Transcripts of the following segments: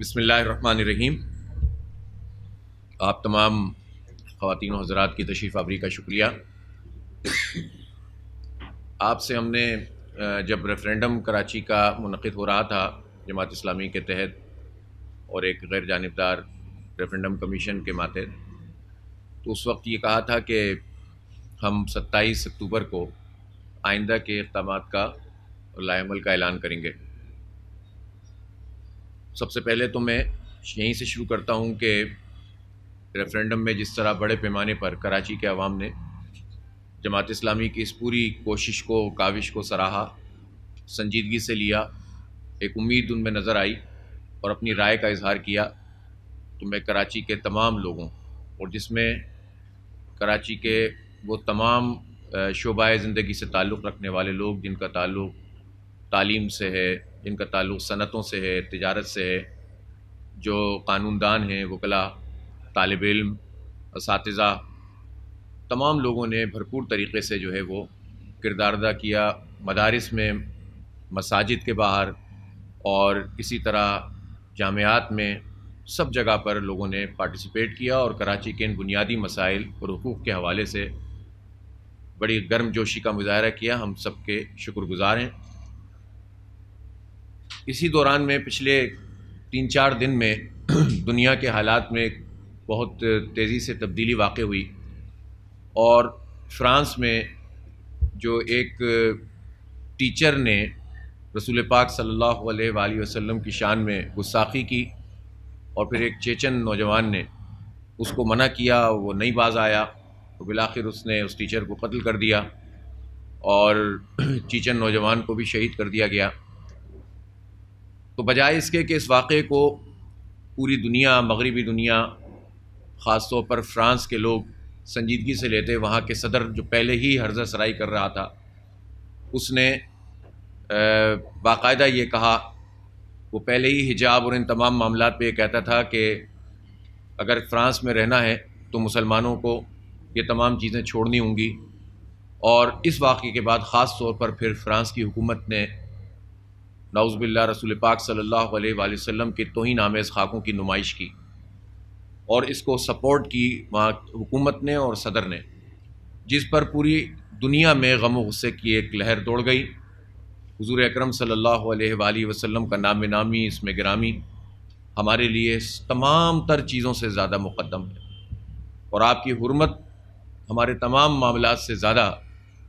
بسم اللہ الرحمن الرحیم۔ آپ تمام خواتین و حضرات کی تشریف آوری کا شکریہ۔ آپ سے ہم نے جب ریفرینڈم کراچی کا منعقد ہو رہا تھا جماعت اسلامی کے تحت اور ایک غیر جانبدار ریفرینڈم کمیشن کے ماتحت، تو اس وقت یہ کہا تھا کہ ہم 27 اکتوبر کو آئندہ کے اقدامات کا لائحہ عمل کا اعلان کریں گے۔ سب سے پہلے تو میں یہیں سے شروع کرتا ہوں کہ ریفرینڈم میں جس طرح بڑے پیمانے پر کراچی کے عوام نے جماعت اسلامی کی اس پوری کوشش کو، کاوش کو سراہا، سنجیدگی سے لیا، ایک امید ان میں نظر آئی اور اپنی رائے کا اظہار کیا، تو میں کراچی کے تمام لوگوں اور جس میں کراچی کے وہ تمام شعبۂ زندگی سے تعلق رکھنے والے لوگ جن کا تعلق تعلیم سے ہے، جن کا تعلق صنعتوں سے ہے، تجارت سے ہے، جو قانون دان ہیں، وکلاء، طالب علم، اساتذہ، تمام لوگوں نے بھرپور طریقے سے جو ہے وہ کردار ادا کیا۔ مدارس میں، مساجد کے باہر اور اسی طرح جامعات میں، سب جگہ پر لوگوں نے پارٹیسپیٹ کیا اور کراچی کے ان بنیادی مسائل اور حقوق کے حوالے سے بڑی گرم جوشی کا مظاہرہ کیا۔ ہم سب کے شکر گزار ہیں۔ اسی دوران میں پچھلے 3-4 دن میں دنیا کے حالات میں بہت تیزی سے تبدیلی واقع ہوئی اور فرانس میں جو ایک ٹیچر نے رسول پاک صلی اللہ علیہ وآلہ وسلم کی شان میں گستاخی کی اور پھر ایک چیچن نوجوان نے اس کو منع کیا، وہ نہیں باز آیا تو بالآخر اس نے اس ٹیچر کو قتل کر دیا اور چیچن نوجوان کو بھی شہید کر دیا گیا۔ تو بجائے اس کے کہ اس واقعے کو پوری دنیا، مغربی دنیا، خاص طور پر فرانس کے لوگ سنجیدگی سے لیتے، وہاں کے صدر جو پہلے ہی ہرزہ سرائی کر رہا تھا، اس نے باقاعدہ یہ کہا، وہ پہلے ہی حجاب اور ان تمام معاملات پہ یہ کہتا تھا کہ اگر فرانس میں رہنا ہے تو مسلمانوں کو یہ تمام چیزیں چھوڑنی ہوں گی۔ اور اس واقعے کے بعد خاص طور پر پھر فرانس کی حکومت نے نعوذ باللہ رسول پاک صلی اللہ علیہ وآلہ وسلم کی توہین آمیز خاکوں کی نمائش کی اور اس کو سپورٹ کی وہاں حکومت نے اور صدر نے، جس پر پوری دنیا میں غم و غصے کی ایک لہر دوڑ گئی۔ حضور اکرم صلی اللہ علیہ وآلہ وسلم کا نام نامی، اسم گرامی ہمارے لیے تمام تر چیزوں سے زیادہ مقدم ہے اور آپ کی حرمت ہمارے تمام معاملات سے زیادہ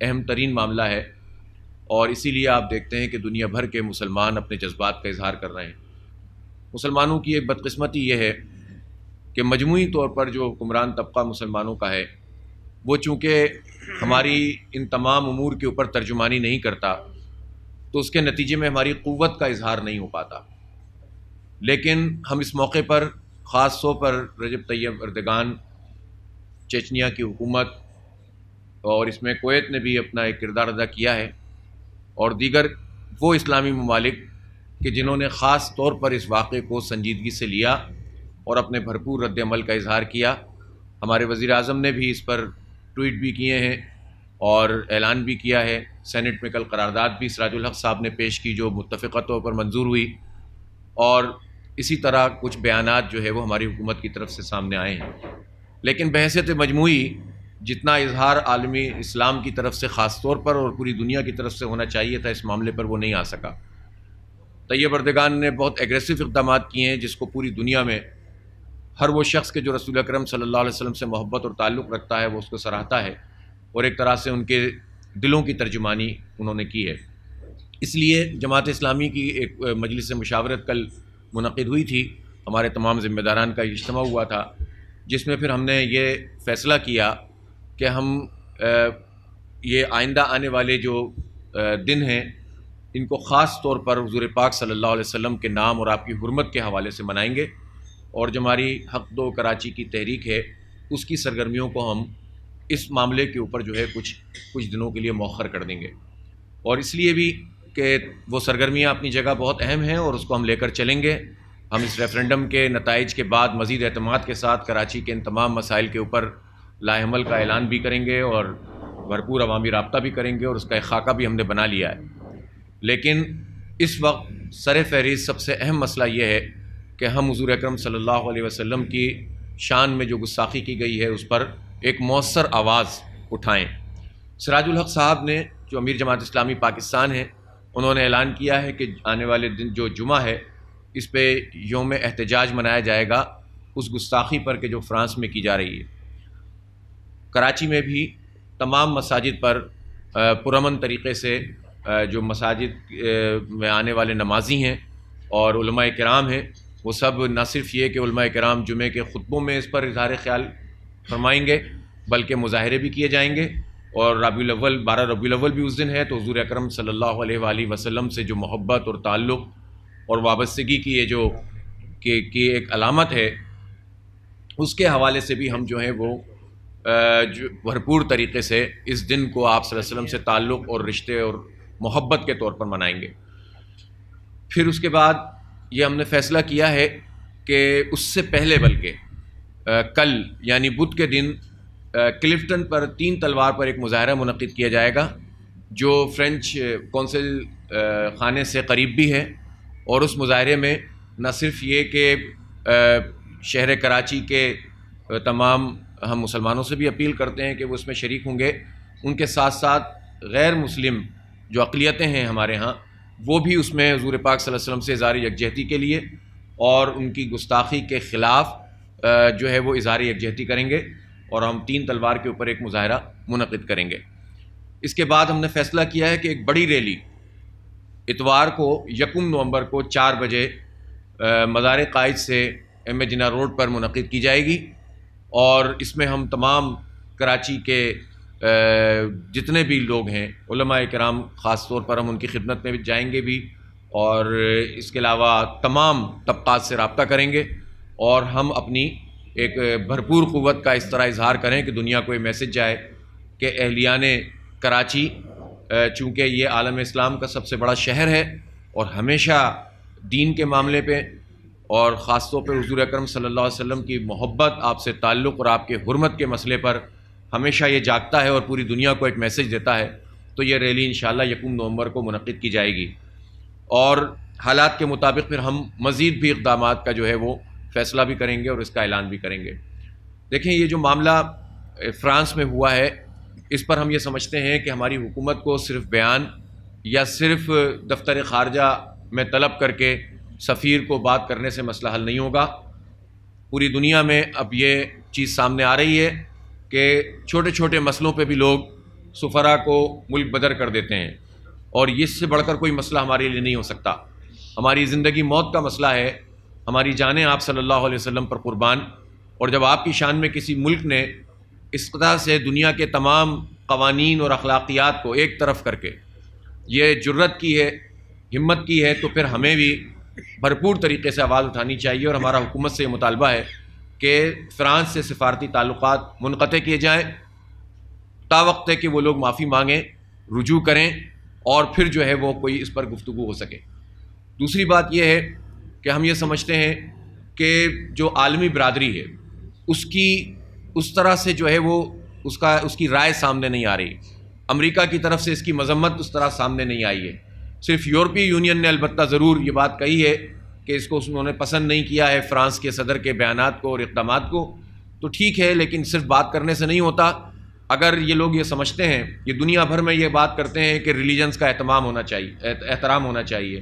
اہم ترین معاملہ ہے، اور اسی لیے آپ دیکھتے ہیں کہ دنیا بھر کے مسلمان اپنے جذبات کا اظہار کر رہے ہیں۔ مسلمانوں کی ایک بدقسمتی یہ ہے کہ مجموعی طور پر جو حکمران طبقہ مسلمانوں کا ہے، وہ چونکہ ہماری ان تمام امور کے اوپر ترجمانی نہیں کرتا، تو اس کے نتیجے میں ہماری قوت کا اظہار نہیں ہو پاتا۔ لیکن ہم اس موقع پر خاص طور پر رجب طیب اردگان، چیچنیا کی حکومت، اور اس میں کویت نے بھی اپنا ایک کردار ادا کیا ہے، اور دیگر وہ اسلامی ممالک کہ جنہوں نے خاص طور پر اس واقعے کو سنجیدگی سے لیا اور اپنے بھرپور رد عمل کا اظہار کیا۔ ہمارے وزیر اعظم نے بھی اس پر ٹویٹ بھی کیے ہیں اور اعلان بھی کیا ہے۔ سینٹ میں کل قرارداد بھی سراج الحق صاحب نے پیش کی جو متفقہ طور پر منظور ہوئی، اور اسی طرح کچھ بیانات جو ہے وہ ہماری حکومت کی طرف سے سامنے آئے ہیں۔ لیکن بحیثیت مجموعی جتنا اظہار عالمی اسلام کی طرف سے خاص طور پر اور پوری دنیا کی طرف سے ہونا چاہیے تھا، اس معاملے پر وہ نہیں آ سکا۔ طیب اردگان نے بہت ایگریسو اقدامات کیے ہیں جس کو پوری دنیا میں ہر وہ شخص کہ جو رسول اکرم صلی اللہ علیہ وسلم سے محبت اور تعلق رکھتا ہے وہ اس کو سراہتا ہے، اور ایک طرح سے ان کے دلوں کی ترجمانی انہوں نے کی ہے۔ اس لیے جماعت اسلامی کی ایک مجلس مشاورت کل منعقد ہوئی تھی، ہمارے تمام ذمہ داران کا اجتماع ہوا تھا، جس میں پھر ہم نے یہ فیصلہ کیا کہ ہم یہ آئندہ آنے والے جو دن ہیں ان کو خاص طور پر حضور پاک صلی اللہ علیہ وسلم کے نام اور آپ کی حرمت کے حوالے سے منائیں گے، اور جو ہماری حق دو کراچی کی تحریک ہے اس کی سرگرمیوں کو ہم اس معاملے کے اوپر جو ہے کچھ دنوں کے لیے مؤخر کر دیں گے، اور اس لیے بھی کہ وہ سرگرمیاں اپنی جگہ بہت اہم ہیں اور اس کو ہم لے کر چلیں گے۔ ہم اس ریفرینڈم کے نتائج کے بعد مزید اعتماد کے ساتھ کراچی کے ان تمام مسائل کے اوپر لائحہ عمل کا اعلان بھی کریں گے اور بھرپور عوامی رابطہ بھی کریں گے، اور اس کا ایک خاکہ بھی ہم نے بنا لیا ہے۔ لیکن اس وقت سر فہرست سب سے اہم مسئلہ یہ ہے کہ ہم حضور اکرم صلی اللہ علیہ وسلم کی شان میں جو گستاخی کی گئی ہے اس پر ایک مؤثر آواز اٹھائیں۔ سراج الحق صاحب نے، جو امیر جماعت اسلامی پاکستان ہیں، انہوں نے اعلان کیا ہے کہ آنے والے دن جو جمعہ ہے اس پہ یوم احتجاج منایا جائے گا اس گستاخی پر کہ جو فرانس میں کی جا رہی ہے۔ کراچی میں بھی تمام مساجد پر پرامن طریقے سے جو مساجد میں آنے والے نمازی ہیں اور علماء کرام ہیں، وہ سب نہ صرف یہ کہ علماء کرام جمعے کے خطبوں میں اس پر اظہار خیال فرمائیں گے، بلکہ مظاہرے بھی کیے جائیں گے۔ اور ربیع الاول 12 ربیع الاول بھی اس دن ہے، تو حضور اکرم صلی اللہ علیہ وآلہ وسلم سے جو محبت اور تعلق اور وابستگی کی یہ جو کی ایک علامت ہے، اس کے حوالے سے بھی ہم جو ہیں وہ جو بھرپور طریقے سے اس دن کو آپ صلی اللہ علیہ وسلم سے تعلق اور رشتے اور محبت کے طور پر منائیں گے۔ پھر اس کے بعد یہ ہم نے فیصلہ کیا ہے کہ اس سے پہلے بلکہ کل یعنی بدھ کے دن کلفٹن پر 3 تلوار پر ایک مظاہرہ منعقد کیا جائے گا، جو فرینچ کونسل خانے سے قریب بھی ہے، اور اس مظاہرے میں نہ صرف یہ کہ شہر کراچی کے تمام ہم مسلمانوں سے بھی اپیل کرتے ہیں کہ وہ اس میں شریک ہوں گے، ان کے ساتھ ساتھ غیر مسلم جو اقلیتیں ہیں ہمارے ہاں، وہ بھی اس میں حضور پاک صلی اللہ علیہ وسلم سے اظہار یکجہتی کے لیے اور ان کی گستاخی کے خلاف جو ہے وہ اظہار یکجہتی کریں گے، اور ہم 3 تلوار کے اوپر ایک مظاہرہ منعقد کریں گے۔ اس کے بعد ہم نے فیصلہ کیا ہے کہ ایک بڑی ریلی اتوار کو 1 نومبر کو 4 بجے مزار قائد سے ایم اے جناح روڈ پر منعقد کی جائے گی، اور اس میں ہم تمام کراچی کے جتنے بھی لوگ ہیں علماء کرام خاص طور پر ہم ان کی خدمت میں بھی جائیں گے بھی، اور اس کے علاوہ تمام طبقات سے رابطہ کریں گے، اور ہم اپنی ایک بھرپور قوت کا اس طرح اظہار کریں کہ دنیا کو یہ میسج جائے کہ اہلیان کراچی چونکہ یہ عالم اسلام کا سب سے بڑا شہر ہے، اور ہمیشہ دین کے معاملے پہ اور خاص طور پہ حضور اکرم صلی اللہ علیہ وسلم کی محبت، آپ سے تعلق اور آپ کے حرمت کے مسئلے پر ہمیشہ یہ جاگتا ہے اور پوری دنیا کو ایک میسج دیتا ہے۔ تو یہ ریلی انشاءاللہ 1 نومبر کو منعقد کی جائے گی، اور حالات کے مطابق پھر ہم مزید بھی اقدامات کا جو ہے وہ فیصلہ بھی کریں گے اور اس کا اعلان بھی کریں گے۔ دیکھیں، یہ جو معاملہ فرانس میں ہوا ہے، اس پر ہم یہ سمجھتے ہیں کہ ہماری حکومت کو صرف بیان یا صرف دفتر خارجہ میں طلب کر کے سفیر کو بات کرنے سے مسئلہ حل نہیں ہوگا۔ پوری دنیا میں اب یہ چیز سامنے آ رہی ہے کہ چھوٹے چھوٹے مسئلوں پہ بھی لوگ سفراء کو ملک بدر کر دیتے ہیں، اور اس سے بڑھ کر کوئی مسئلہ ہمارے لیے نہیں ہو سکتا۔ ہماری زندگی موت کا مسئلہ ہے، ہماری جانیں آپ صلی اللہ علیہ وسلم پر قربان، اور جب آپ کی شان میں کسی ملک نے اس طرح سے دنیا کے تمام قوانین اور اخلاقیات کو ایک طرف کر کے یہ جرت کی ہے، ہمت کی ہے، تو پھر ہمیں بھی بھرپور طریقے سے آواز اٹھانی چاہیے، اور ہمارا حکومت سے یہ مطالبہ ہے کہ فرانس سے سفارتی تعلقات منقطع کیے جائیں تا وقت ہے کہ وہ لوگ معافی مانگیں، رجوع کریں، اور پھر جو ہے وہ کوئی اس پر گفتگو ہو سکے۔ دوسری بات یہ ہے کہ ہم یہ سمجھتے ہیں کہ جو عالمی برادری ہے اس کی اس طرح سے جو ہے وہ اس کی رائے سامنے نہیں آ رہی۔ امریکہ کی طرف سے اس کی مذمت اس طرح سامنے نہیں آئی ہے۔ صرف یورپی یونین نے البتہ ضرور یہ بات کہی ہے کہ اس کو انہوں نے پسند نہیں کیا ہے فرانس کے صدر کے بیانات کو اور اقدامات کو، تو ٹھیک ہے، لیکن صرف بات کرنے سے نہیں ہوتا۔ اگر یہ لوگ یہ سمجھتے ہیں، یہ دنیا بھر میں یہ بات کرتے ہیں کہ ریلیجنز کا احترام ہونا چاہیے،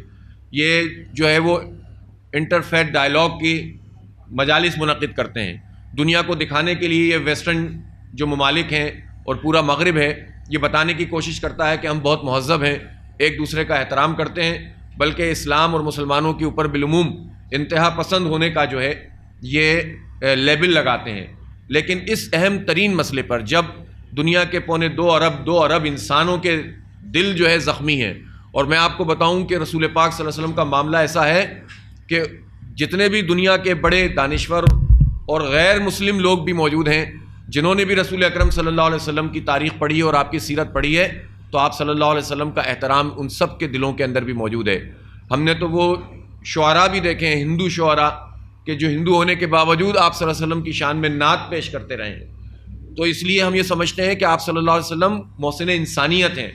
یہ جو ہے وہ انٹرفیتھ ڈائلاگ کی مجالس منعقد کرتے ہیں، دنیا کو دکھانے کے لیے یہ ویسٹرن جو ممالک ہیں اور پورا مغرب ہے یہ بتانے کی کوشش کرتا ہے کہ ہم بہت مہذب ہیں، ایک دوسرے کا احترام کرتے ہیں، بلکہ اسلام اور مسلمانوں کے اوپر بالعموم انتہا پسند ہونے کا جو ہے یہ لیبل لگاتے ہیں۔ لیکن اس اہم ترین مسئلے پر جب دنیا کے 2 ارب انسانوں کے دل جو ہے زخمی ہیں، اور میں آپ کو بتاؤں کہ رسول پاک صلی اللہ علیہ وسلم کا معاملہ ایسا ہے کہ جتنے بھی دنیا کے بڑے دانشور اور غیر مسلم لوگ بھی موجود ہیں جنہوں نے بھی رسول اکرم صلی اللہ علیہ وسلم کی تاریخ پڑھی ہے اور آپ کی سیرت پڑھی ہے، تو آپ صلی اللہ علیہ وسلم کا احترام ان سب کے دلوں کے اندر بھی موجود ہے۔ ہم نے تو وہ شعراء بھی دیکھے ہیں، ہندو شعراء، کہ جو ہندو ہونے کے باوجود آپ صلی اللہ علیہ وسلم کی شان میں نعت پیش کرتے رہے ہیں۔ تو اس لیے ہم یہ سمجھتے ہیں کہ آپ صلی اللہ علیہ وسلم محسن انسانیت ہیں،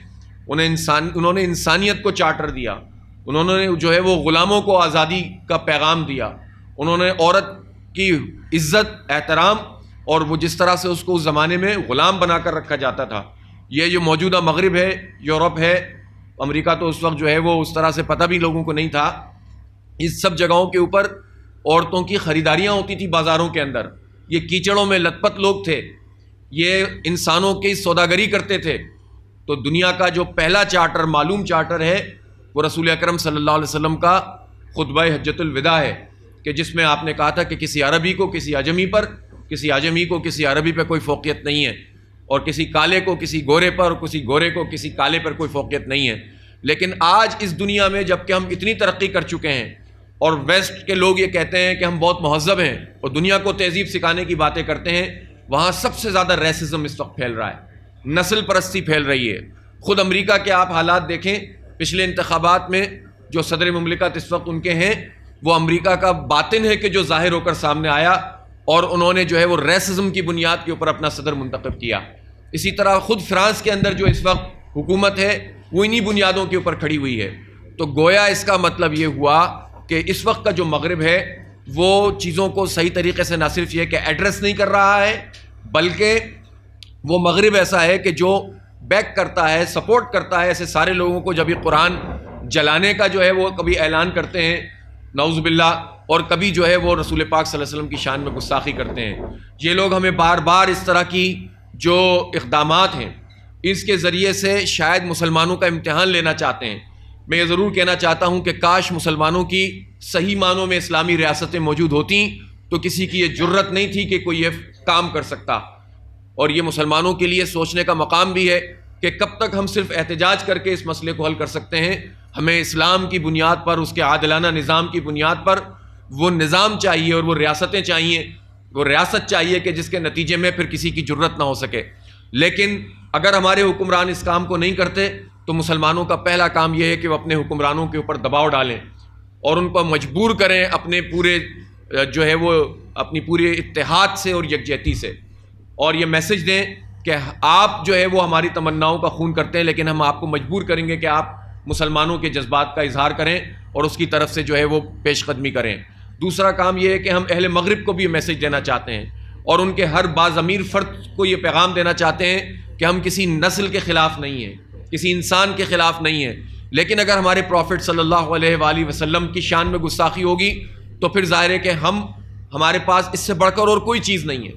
انہوں نے انسانیت کو چارٹر دیا، انہوں نے جو ہے وہ غلاموں کو آزادی کا پیغام دیا، انہوں نے عورت کی عزت، احترام، اور وہ جس طرح سے اس کو اس زمانے میں غلام بنا کر رکھا جاتا تھا، یہ جو موجودہ مغرب ہے، یورپ ہے، امریکہ تو اس وقت جو ہے وہ اس طرح سے پتہ بھی لوگوں کو نہیں تھا، اس سب جگہوں کے اوپر عورتوں کی خریداریاں ہوتی تھی بازاروں کے اندر. یہ کیچڑوں میں لت پت لوگ تھے، یہ انسانوں کی سوداگری کرتے تھے. تو دنیا کا جو پہلا چارٹر، معلوم چارٹر ہے، وہ رسول اکرم صلی اللہ علیہ وسلم کا خطبہ حجۃ الوداع ہے، کہ جس میں آپ نے کہا تھا کہ کسی عربی کو کسی اعجمی پر، کسی اعجمی کو کسی عربی پہ کوئی فوقیت نہیں ہے، اور کسی کالے کو کسی گورے پر، اور کسی گورے کو کسی کالے پر کوئی فوقیت نہیں ہے. لیکن آج اس دنیا میں جب کہ ہم اتنی ترقی کر چکے ہیں، اور ویسٹ کے لوگ یہ کہتے ہیں کہ ہم بہت مہذب ہیں اور دنیا کو تہذیب سکھانے کی باتیں کرتے ہیں، وہاں سب سے زیادہ ریسزم اس وقت پھیل رہا ہے، نسل پرستی پھیل رہی ہے. خود امریکہ کے آپ حالات دیکھیں، پچھلے انتخابات میں جو صدر مملکت اس وقت ان کے ہیں، وہ امریکہ کا باطن ہے کہ جو ظاہر ہو کر سامنے آیا، اور انہوں نے جو ہے وہ ریسزم کی بنیاد کے اوپر اپنا صدر منتخب کیا. اسی طرح خود فرانس کے اندر جو اس وقت حکومت ہے، وہ انہی بنیادوں کے اوپر کھڑی ہوئی ہے. تو گویا اس کا مطلب یہ ہوا کہ اس وقت کا جو مغرب ہے وہ چیزوں کو صحیح طریقے سے نہ صرف یہ کہ ایڈریس نہیں کر رہا ہے، بلکہ وہ مغرب ایسا ہے کہ جو بیک کرتا ہے، سپورٹ کرتا ہے ایسے سارے لوگوں کو، جب یہ قرآن جلانے کا جو ہے وہ کبھی اعلان کرتے ہیں نعوذ باللہ، اور کبھی جو ہے وہ رسول پاک صلی اللہ علیہ وسلم کی شان میں گستاخی کرتے ہیں. یہ لوگ ہمیں بار بار اس طرح کی جو اقدامات ہیں، اس کے ذریعے سے شاید مسلمانوں کا امتحان لینا چاہتے ہیں. میں یہ ضرور کہنا چاہتا ہوں کہ کاش مسلمانوں کی صحیح معنوں میں اسلامی ریاستیں موجود ہوتیں تو کسی کی یہ جرت نہیں تھی کہ کوئی یہ کام کر سکتا. اور یہ مسلمانوں کے لیے سوچنے کا مقام بھی ہے کہ کب تک ہم صرف احتجاج کر کے اس مسئلے کو حل کر سکتے ہیں. ہمیں اسلام کی بنیاد پر، اس کے عادلانہ نظام کی بنیاد پر وہ نظام چاہیے، اور وہ ریاستیں چاہیے، وہ ریاست چاہیے کہ جس کے نتیجے میں پھر کسی کی جرت نہ ہو سکے. لیکن اگر ہمارے حکمران اس کام کو نہیں کرتے تو مسلمانوں کا پہلا کام یہ ہے کہ وہ اپنے حکمرانوں کے اوپر دباؤ ڈالیں اور ان کو مجبور کریں اپنے پورے جو ہے وہ اپنی پورے اتحاد سے اور یکجہتی سے، اور یہ میسج دیں کہ آپ جو ہے وہ ہماری تمناؤں کا خون کرتے ہیں، لیکن ہم آپ کو مجبور کریں گے کہ آپ مسلمانوں کے جذبات کا اظہار کریں اور اس کی طرف سے جو ہے وہ پیش قدمی کریں. دوسرا کام یہ ہے کہ ہم اہل مغرب کو بھی یہ میسج دینا چاہتے ہیں، اور ان کے ہر باضمیر فرد کو یہ پیغام دینا چاہتے ہیں کہ ہم کسی نسل کے خلاف نہیں ہیں، کسی انسان کے خلاف نہیں ہیں، لیکن اگر ہمارے پروفٹ صلی اللہ علیہ وآلہ وسلم کی شان میں گستاخی ہوگی تو پھر ظاہر ہے کہ ہمارے پاس اس سے بڑھ کر اور کوئی چیز نہیں ہے.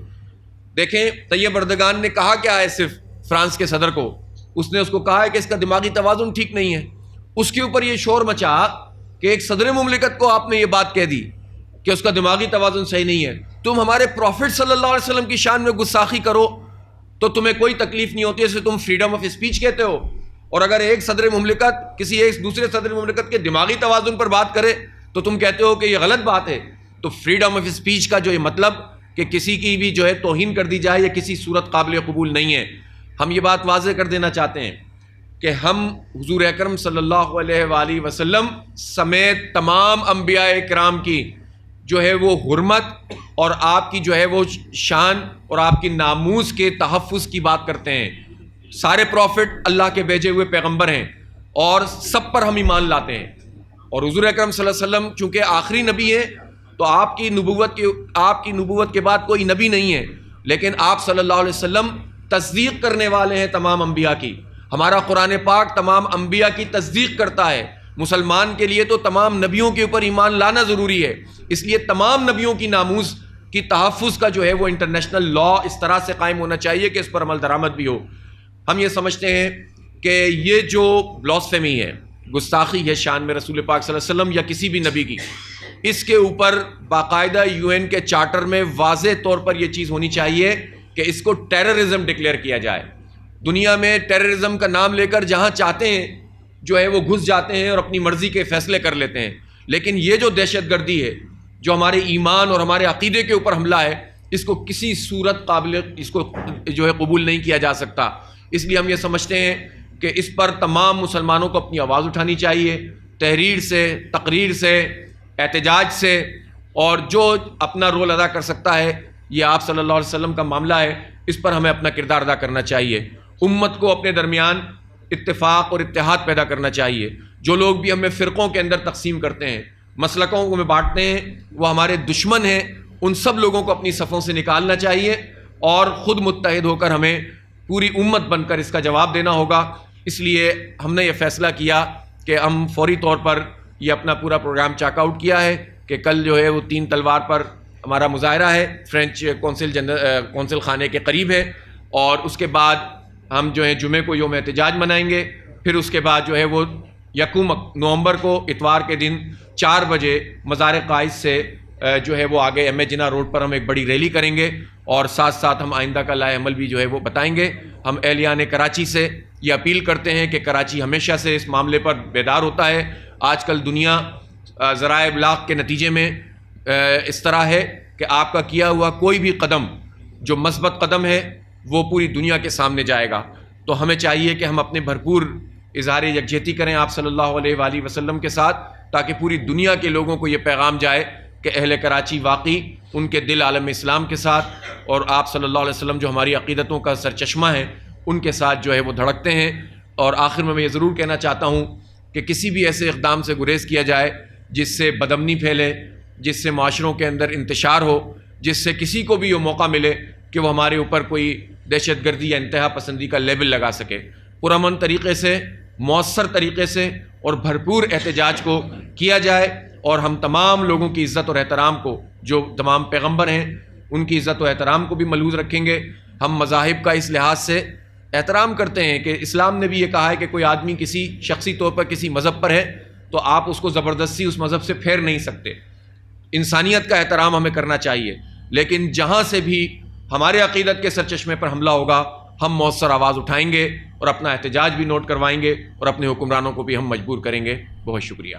دیکھیں طیب اردگان نے کہا کیا ہے صرف فرانس کے صدر کو، اس نے اس کو کہا ہے کہ اس کا دماغی توازن ٹھیک نہیں ہے. اس کے اوپر یہ شور مچا کہ ایک صدر مملکت کو آپ نے یہ بات کہہ دی کہ اس کا دماغی توازن صحیح نہیں ہے. تم ہمارے پروفٹ صلی اللہ علیہ وسلم کی شان میں گستاخی کرو تو تمہیں کوئی تکلیف نہیں ہوتی، اسے تم فریڈم آف اسپیچ کہتے ہو. اور اگر ایک صدر مملکت کسی ایک دوسرے صدر مملکت کے دماغی توازن پر بات کرے تو تم کہتے ہو کہ یہ غلط بات ہے. تو فریڈم آف اسپیچ کا جو یہ مطلب کہ کسی کی بھی جو ہے توہین کر دی جائے، یہ کسی صورت قابل قبول نہیں ہے. ہم یہ بات واضح کر دینا چاہتے ہیں کہ ہم حضور اکرم صلی اللہ علیہ وآلہ وسلم سمیت تمام انبیاء کرام کی جو ہے وہ حرمت اور آپ کی جو ہے وہ شان اور آپ کی ناموس کے تحفظ کی بات کرتے ہیں. سارے پروفٹ اللہ کے بھیجے ہوئے پیغمبر ہیں اور سب پر ہم ایمان لاتے ہیں. اور حضور اکرم صلی اللہ علیہ وسلم چونکہ آخری نبی ہیں تو آپ کی نبوت کے بعد کوئی نبی نہیں ہے، لیکن آپ صلی اللہ علیہ وسلم تصدیق کرنے والے ہیں تمام انبیاء کی. ہمارا قرآن پاک تمام انبیاء کی تصدیق کرتا ہے. مسلمان کے لیے تو تمام نبیوں کے اوپر ایمان لانا ضروری ہے، اس لیے تمام نبیوں کی ناموس کی تحفظ کا جو ہے وہ انٹرنیشنل لا اس طرح سے قائم ہونا چاہیے کہ اس پر عمل درآمد بھی ہو. ہم یہ سمجھتے ہیں کہ یہ جو بلاسفیمی ہے، گستاخی ہے شان میں رسول پاک صلی اللہ علیہ وسلم یا کسی بھی نبی کی، اس کے اوپر باقاعدہ UN کے چارٹر میں واضح طور پر یہ چیز ہونی چاہیے کہ اس کو ٹیررزم ڈکلیئر کیا جائے. دنیا میں ٹیررزم کا نام لے کر جہاں چاہتے ہیں جو ہے وہ گھس جاتے ہیں اور اپنی مرضی کے فیصلے کر لیتے ہیں، لیکن یہ جو دہشت گردی ہے جو ہمارے ایمان اور ہمارے عقیدے کے اوپر حملہ ہے، اس کو کسی صورت قابل اس کو جو ہے قبول نہیں کیا جا سکتا. اس لیے ہم یہ سمجھتے ہیں کہ اس پر تمام مسلمانوں کو اپنی آواز اٹھانی چاہیے، تحریر سے، تقریر سے، احتجاج سے، اور جو اپنا رول ادا کر سکتا ہے. یہ آپ صلی اللہ علیہ وسلم کا معاملہ ہے، اس پر ہمیں اپنا کردار ادا کرنا چاہیے. امت کو اپنے درمیان اتفاق اور اتحاد پیدا کرنا چاہیے. جو لوگ بھی ہمیں فرقوں کے اندر تقسیم کرتے ہیں، مسلکوں کو میں بانٹتے ہیں وہ ہمارے دشمن ہیں، ان سب لوگوں کو اپنی صفوں سے نکالنا چاہیے اور خود متحد ہو کر ہمیں پوری امت بن کر اس کا جواب دینا ہوگا۔ اس لیے ہم نے یہ فیصلہ کیا کہ ہم فوری طور پر یہ اپنا پورا پروگرام چیک آؤٹ کیا ہے کہ کل جو ہے وہ 3 تلوار پر ہمارا مظاہرہ ہے، فرینچ کونسل خانے کے قریب ہے، اور اس کے بعد ہم جو ہے جمعے کو یوم احتجاج منائیں گے۔ پھر اس کے بعد جو ہے وہ 1 نومبر کو اتوار کے دن 4 بجے مزار قائد سے جو ہے وہ آگے ایم اے جناح روڈ پر ہم ایک بڑی ریلی کریں گے، اور ساتھ ساتھ ہم آئندہ کا لائحہ عمل بھی جو ہے وہ بتائیں گے۔ ہم اہلیان کراچی سے یہ اپیل کرتے ہیں کہ کراچی ہمیشہ سے اس معاملے پر بیدار ہوتا ہے۔ آج کل دنیا ذرائع ابلاغ کے نتیجے میں اس طرح ہے کہ آپ کا کیا ہوا کوئی بھی قدم جو مثبت قدم ہے وہ پوری دنیا کے سامنے جائے گا۔ تو ہمیں چاہیے کہ ہم اپنے بھرپور اظہار یکجہتی کریں آپ صلی اللہ علیہ وآلہ وسلم کے ساتھ، تاکہ پوری دنیا کے لوگوں کو یہ پیغام جائے کہ اہل کراچی واقعی ان کے دل عالم اسلام کے ساتھ، اور آپ صلی اللہ علیہ وسلم جو ہماری عقیدتوں کا سرچشمہ ہیں ان کے ساتھ جو ہے وہ دھڑکتے ہیں۔ اور آخر میں یہ ضرور کہنا چاہتا ہوں کہ کسی بھی ایسے اقدام سے گریز کیا جائے جس سے بدامنی پھیلے، جس سے معاشروں کے اندر انتشار ہو، جس سے کسی کو بھی یہ موقع ملے کہ وہ ہمارے اوپر کوئی دہشت گردی یا انتہا پسندی کا لیبل لگا سکے۔ پرامن طریقے سے، مؤثر طریقے سے اور بھرپور احتجاج کو کیا جائے، اور ہم تمام لوگوں کی عزت اور احترام کو، جو تمام پیغمبر ہیں ان کی عزت و احترام کو بھی ملحوظ رکھیں گے۔ ہم مذاہب کا اس لحاظ سے احترام کرتے ہیں کہ اسلام نے بھی یہ کہا ہے کہ کوئی آدمی کسی شخصی طور پر کسی مذہب پر ہے تو آپ اس کو زبردستی اس مذہب سے پھیر نہیں سکتے۔ انسانیت کا احترام ہمیں کرنا چاہیے، لیکن جہاں سے بھی ہمارے عقیدت کے سرچشمے پر حملہ ہوگا ہم مؤثر آواز اٹھائیں گے اور اپنا احتجاج بھی نوٹ کروائیں گے، اور اپنے حکمرانوں کو بھی ہم مجبور کریں گے۔ بہت شکریہ۔